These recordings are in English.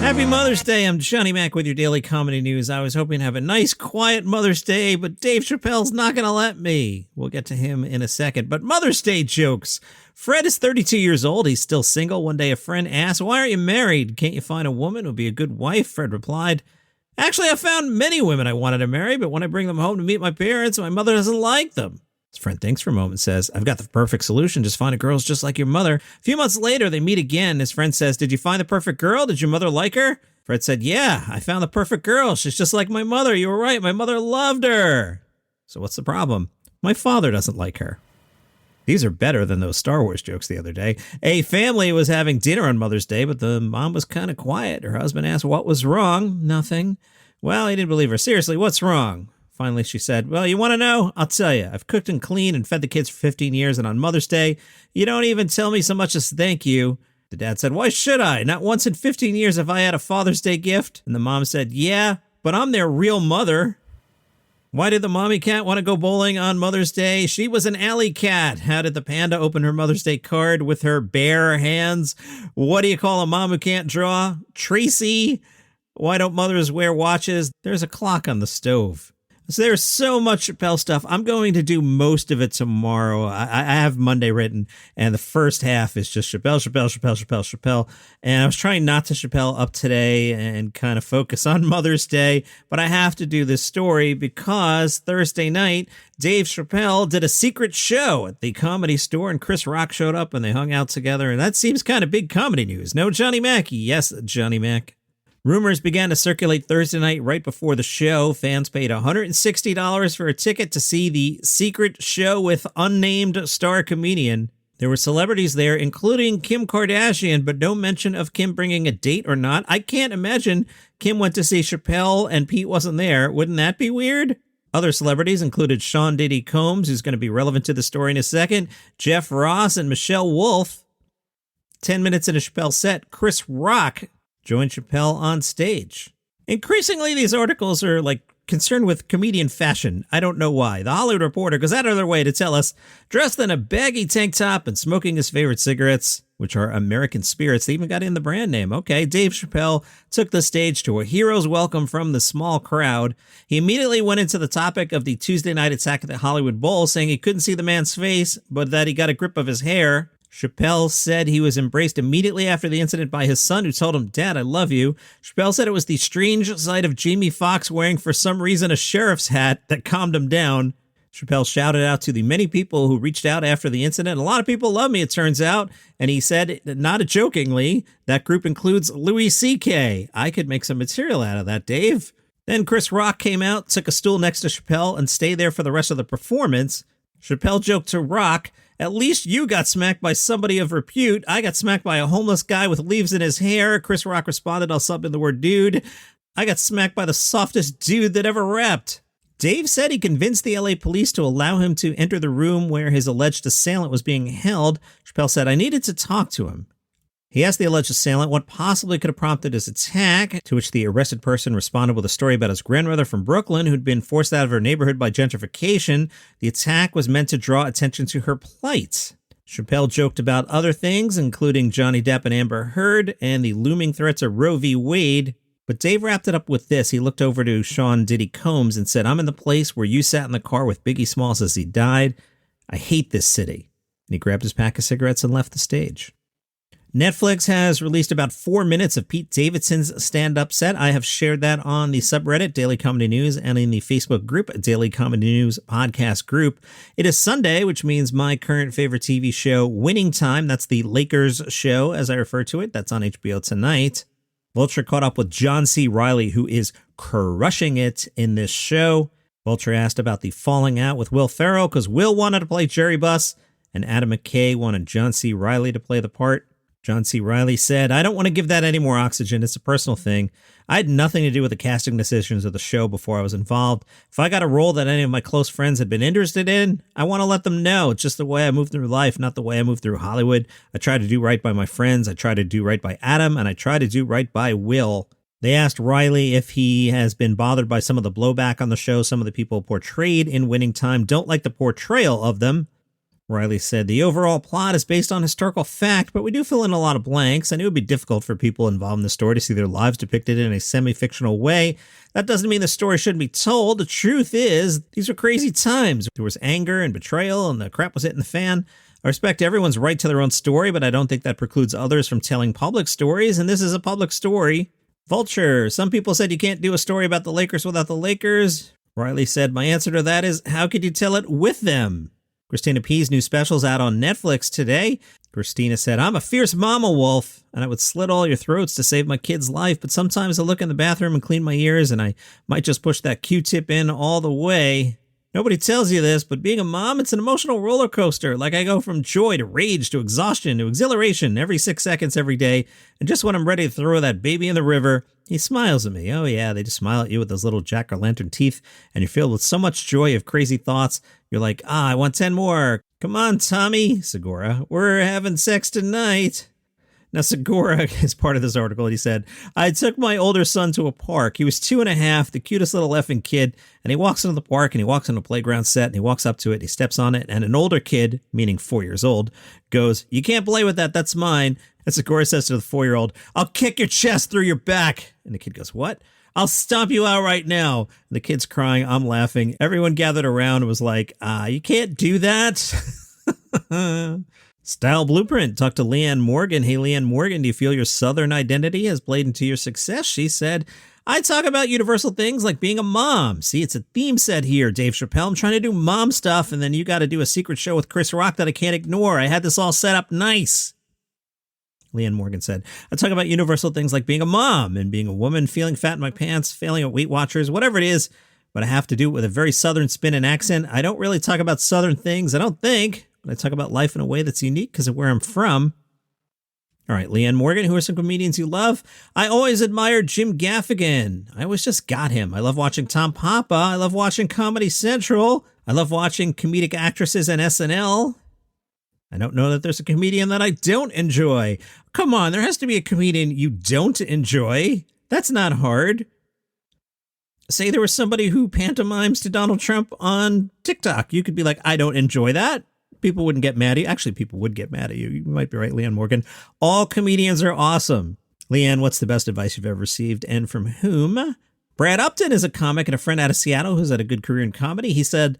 Happy Mother's Day. I'm Johnny Mac with your daily comedy news. I was hoping to have a nice, quiet Mother's Day, but Dave Chappelle's not going to let me. We'll get to him in a second. But Mother's Day jokes. Fred is 32 years old. He's still single. One day a friend asked, "Why aren't you married? Can't you find a woman who would be a good wife?" Fred replied, "Actually, I found many women I wanted to marry, but when I bring them home to meet my parents, my mother doesn't like them." His friend thinks for a moment and says, "I've got the perfect solution. Just find a girl just like your mother." A few months later, they meet again. His friend says, "Did you find the perfect girl? Did your mother like her?" Fred said, "Yeah, I found the perfect girl. She's just like my mother. You were right. My mother loved her." "So what's the problem?" "My father doesn't like her." These are better than those Star Wars jokes the other day. A family was having dinner on Mother's Day, but the mom was kind of quiet. Her husband asked what was wrong. "Nothing." Well, he didn't believe her. "Seriously, what's wrong?" Finally, she said, "Well, you want to know? I'll tell you. I've cooked and cleaned and fed the kids for 15 years, and on Mother's Day, you don't even tell me so much as thank you." The dad said, "Why should I? Not once in 15 years have I had a Father's Day gift." And the mom said, "Yeah, but I'm their real mother." Why did the mommy cat want to go bowling on Mother's Day? She was an alley cat. How did the panda open her Mother's Day card with her bare hands? What do you call a mom who can't draw? Tracy. Why don't mothers wear watches? There's a clock on the stove. So there's so much Chappelle stuff. I'm going to do most of it tomorrow. I have Monday written, and the first half is just Chappelle. And I was trying not to Chappelle up today and kind of focus on Mother's Day, but I have to do this story because Thursday night, Dave Chappelle did a secret show at the Comedy Store, and Chris Rock showed up, and they hung out together, and that seems kind of big comedy news. No Johnny Mac? Yes, Johnny Mac. Rumors began to circulate Thursday night right before the show. Fans paid $160 for a ticket to see the secret show with unnamed star comedian. There were celebrities there, including Kim Kardashian, but no mention of Kim bringing a date or not. I can't imagine Kim went to see Chappelle and Pete wasn't there. Wouldn't that be weird? Other celebrities included Sean Diddy Combs, who's going to be relevant to the story in a second, Jeff Ross, and Michelle Wolf. 10 minutes into Chappelle's set, Chris Rock joined Chappelle on stage. Increasingly, these articles are concerned with comedian fashion. I don't know why. The Hollywood Reporter goes out of their way to tell us, dressed in a baggy tank top and smoking his favorite cigarettes, which are American Spirits. They even got in the brand name. Okay, Dave Chappelle took the stage to a hero's welcome from the small crowd. He immediately went into the topic of the Tuesday night attack at the Hollywood Bowl, saying he couldn't see the man's face, but that he got a grip of his hair. Chappelle said he was embraced immediately after the incident by his son, who told him, "Dad, I love you." Chappelle said it was the strange sight of Jamie Foxx wearing, for some reason, a sheriff's hat that calmed him down. Chappelle shouted out to the many people who reached out after the incident. "A lot of people love me, it turns out." And he said, not jokingly, that group includes Louis C.K. I could make some material out of that, Dave. Then Chris Rock came out, took a stool next to Chappelle, and stayed there for the rest of the performance. Chappelle joked to Rock, "At least you got smacked by somebody of repute. I got smacked by a homeless guy with leaves in his hair." Chris Rock responded, "I'll sub in the word dude. I got smacked by the softest dude that ever rapped." Dave said he convinced the LA police to allow him to enter the room where his alleged assailant was being held. Chappelle said, "I needed to talk to him." He asked the alleged assailant what possibly could have prompted his attack, to which the arrested person responded with a story about his grandmother from Brooklyn who'd been forced out of her neighborhood by gentrification. The attack was meant to draw attention to her plight. Chappelle joked about other things, including Johnny Depp and Amber Heard and the looming threats of Roe v. Wade. But Dave wrapped it up with this. He looked over to Sean Diddy Combs and said, "I'm in the place where you sat in the car with Biggie Smalls as he died. I hate this city." And he grabbed his pack of cigarettes and left the stage. Netflix has released about 4 minutes of Pete Davidson's stand-up set. I have shared that on the subreddit, Daily Comedy News, and in the Facebook group, Daily Comedy News Podcast Group. It is Sunday, which means my current favorite TV show, Winning Time, that's the Lakers show, as I refer to it, that's on HBO tonight. Vulture caught up with John C. Reilly, who is crushing it in this show. Vulture asked about the falling out with Will Ferrell, because Will wanted to play Jerry Buss, and Adam McKay wanted John C. Reilly to play the part. John C. Reilly said, "I don't want to give that any more oxygen. It's a personal thing. I had nothing to do with the casting decisions of the show before I was involved. If I got a role that any of my close friends had been interested in, I want to let them know. It's just the way I move through life, not the way I move through Hollywood. I try to do right by my friends. I try to do right by Adam, and I try to do right by Will." They asked Reilly if he has been bothered by some of the blowback on the show. Some of the people portrayed in Winning Time don't like the portrayal of them. Reilly said, the overall plot is based on historical fact, but we do fill in a lot of blanks. I knew it would be difficult for people involved in the story to see their lives depicted in a semi-fictional way. That doesn't mean the story shouldn't be told. The truth is, these were crazy times. There was anger and betrayal, and the crap was hitting the fan. I respect everyone's right to their own story, but I don't think that precludes others from telling public stories, and this is a public story. Vulture, some people said you can't do a story about the Lakers without the Lakers. Reilly said, my answer to that is, how could you tell it with them? Christina P's new special's out on Netflix today. Christina said, I'm a fierce mama wolf, and I would slit all your throats to save my kid's life, but sometimes I look in the bathroom and clean my ears, and I might just push that Q-tip in all the way. Nobody tells you this, but being a mom, it's an emotional roller coaster. Like I go from joy to rage to exhaustion to exhilaration every 6 seconds every day, and just when I'm ready to throw that baby in the river, he smiles at me. Oh yeah, they just smile at you with those little jack-o'-lantern teeth, and you're filled with so much joy of crazy thoughts. You're like, I want 10 more. Come on, Tommy, Segura, we're having sex tonight. Now, Segura is part of this article, and he said, I took my older son to a park. He was 2.5, the cutest little effing kid, and he walks into the park, and he walks into a playground set, and he walks up to it, and he steps on it, and an older kid, meaning 4 years old, goes, you can't play with that, that's mine. And Segura says to the 4-year-old, I'll kick your chest through your back. And the kid goes, what? I'll stomp you out right now. And the kid's crying, I'm laughing. Everyone gathered around and was like, you can't do that. Style Blueprint talked to Leanne Morgan. Hey, Leanne Morgan, do you feel your Southern identity has played into your success? She said, I talk about universal things like being a mom. See, it's a theme set here, Dave Chappelle. I'm trying to do mom stuff, and then you got to do a secret show with Chris Rock that I can't ignore. I had this all set up nice. Leanne Morgan said, I talk about universal things like being a mom and being a woman, feeling fat in my pants, failing at Weight Watchers, whatever it is, but I have to do it with a very Southern spin and accent. I don't really talk about Southern things, I don't think. But I talk about life in a way that's unique because of where I'm from. All right, Leanne Morgan, who are some comedians you love? I always admired Jim Gaffigan. I always just got him. I love watching Tom Papa. I love watching Comedy Central. I love watching comedic actresses on SNL. I don't know that there's a comedian that I don't enjoy. Come on, there has to be a comedian you don't enjoy. That's not hard. Say there was somebody who pantomimes to Donald Trump on TikTok. You could be like, I don't enjoy that. People wouldn't get mad at you. Actually, people would get mad at you. You might be right, Leanne Morgan. All comedians are awesome. Leanne, what's the best advice you've ever received and from whom? Brad Upton is a comic and a friend out of Seattle who's had a good career in comedy. He said,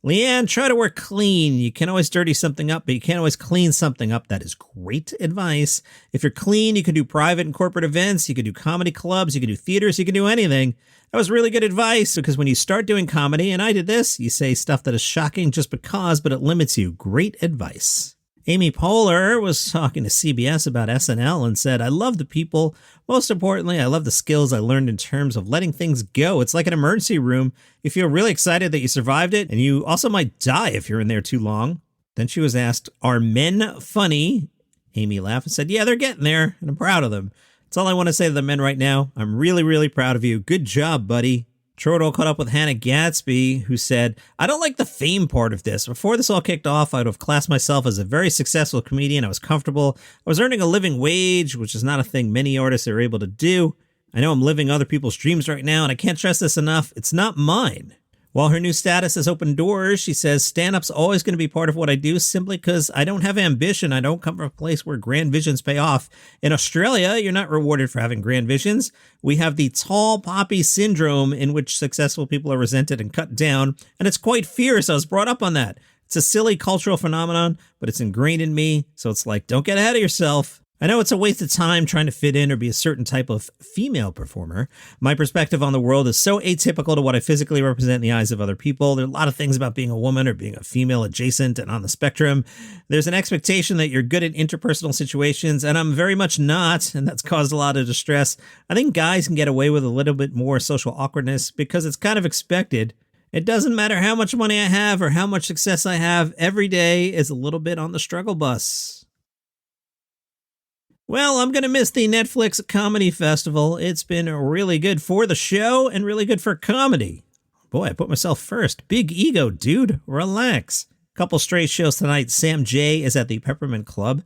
Leanne, try to work clean. You can always dirty something up, but you can't always clean something up. That is great advice. If you're clean, you can do private and corporate events. You can do comedy clubs. You can do theaters. You can do anything. That was really good advice because when you start doing comedy, and I did this, you say stuff that is shocking just because, but it limits you. Great advice. Amy Poehler was talking to CBS about SNL and said, I love the people. Most importantly, I love the skills I learned in terms of letting things go. It's like an emergency room. You feel really excited that you survived it, and you also might die if you're in there too long. Then she was asked, are men funny? Amy laughed and said, yeah, they're getting there, and I'm proud of them. That's all I want to say to the men right now. I'm really, really proud of you. Good job, buddy. Chortle caught up with Hannah Gadsby, who said, I don't like the fame part of this. Before this all kicked off, I would have classed myself as a very successful comedian. I was comfortable. I was earning a living wage, which is not a thing many artists are able to do. I know I'm living other people's dreams right now, and I can't stress this enough. It's not mine. While her new status has opened doors, she says, stand-up's always going to be part of what I do simply because I don't have ambition. I don't come from a place where grand visions pay off. In Australia, you're not rewarded for having grand visions. We have the tall poppy syndrome in which successful people are resented and cut down, and it's quite fierce. I was brought up on that. It's a silly cultural phenomenon, but it's ingrained in me, so it's like, don't get ahead of yourself. I know it's a waste of time trying to fit in or be a certain type of female performer. My perspective on the world is so atypical to what I physically represent in the eyes of other people. There are a lot of things about being a woman or being a female adjacent and on the spectrum. There's an expectation that you're good at interpersonal situations, and I'm very much not, and that's caused a lot of distress. I think guys can get away with a little bit more social awkwardness because it's kind of expected. It doesn't matter how much money I have or how much success I have. Every day is a little bit on the struggle bus. Well, I'm going to miss the Netflix Comedy Festival. It's been really good for the show and really good for comedy. Boy, I put myself first. Big ego, dude. Relax. Couple straight shows tonight. Sam J is at the Peppermint Club.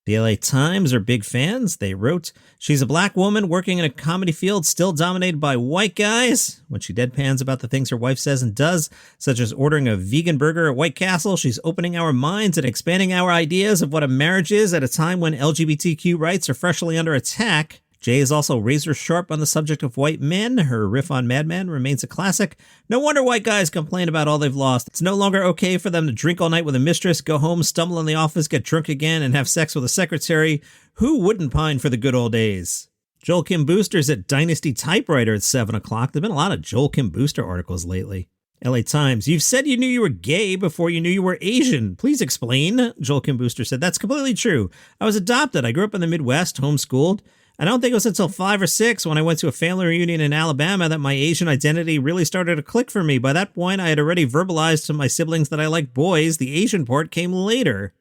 The LA Times are big fans. They wrote, "She's a black woman working in a comedy field still dominated by white guys." When she deadpans about the things her wife says and does, such as ordering a vegan burger at White Castle, she's opening our minds and expanding our ideas of what a marriage is at a time when LGBTQ rights are freshly under attack. Jay is also razor sharp on the subject of white men. Her riff on Mad Men remains a classic. No wonder white guys complain about all they've lost. It's no longer okay for them to drink all night with a mistress, go home, stumble in the office, get drunk again, and have sex with a secretary. Who wouldn't pine for the good old days? Joel Kim Booster's at Dynasty Typewriter at 7 o'clock. There have been a lot of Joel Kim Booster articles lately. LA Times, "You've said you knew you were gay before you knew you were Asian. Please explain." Joel Kim Booster said, "That's completely true. I was adopted. I grew up in the Midwest, homeschooled. I don't think it was until 5 or 6 when I went to a family reunion in Alabama that my Asian identity really started to click for me. By that point, I had already verbalized to my siblings that I liked boys. The Asian part came later."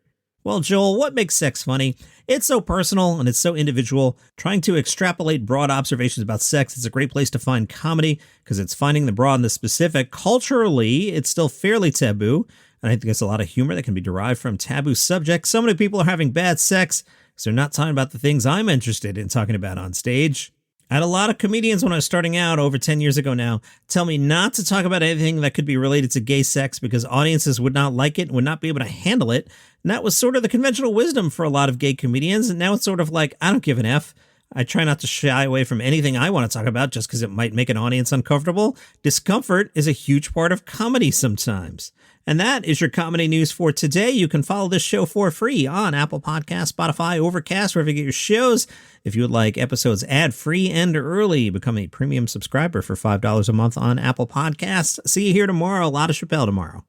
Well, Joel, what makes sex funny? It's so personal and it's so individual. Trying to extrapolate broad observations about sex is a great place to find comedy because it's finding the broad and the specific. Culturally, it's still fairly taboo, and I think there's a lot of humor that can be derived from taboo subjects. So many people are having bad sex because they're not talking about the things I'm interested in talking about on stage. I had a lot of comedians when I was starting out over 10 years ago now tell me not to talk about anything that could be related to gay sex because audiences would not like it and would not be able to handle it. And that was sort of the conventional wisdom for a lot of gay comedians. And now it's sort of like, I don't give an F. I try not to shy away from anything I want to talk about just because it might make an audience uncomfortable. Discomfort is a huge part of comedy sometimes. And that is your comedy news for today. You can follow this show for free on Apple Podcasts, Spotify, Overcast, wherever you get your shows. If you would like episodes ad-free and early, become a premium subscriber for $5 a month on Apple Podcasts. See you here tomorrow. A lot of Chappelle tomorrow.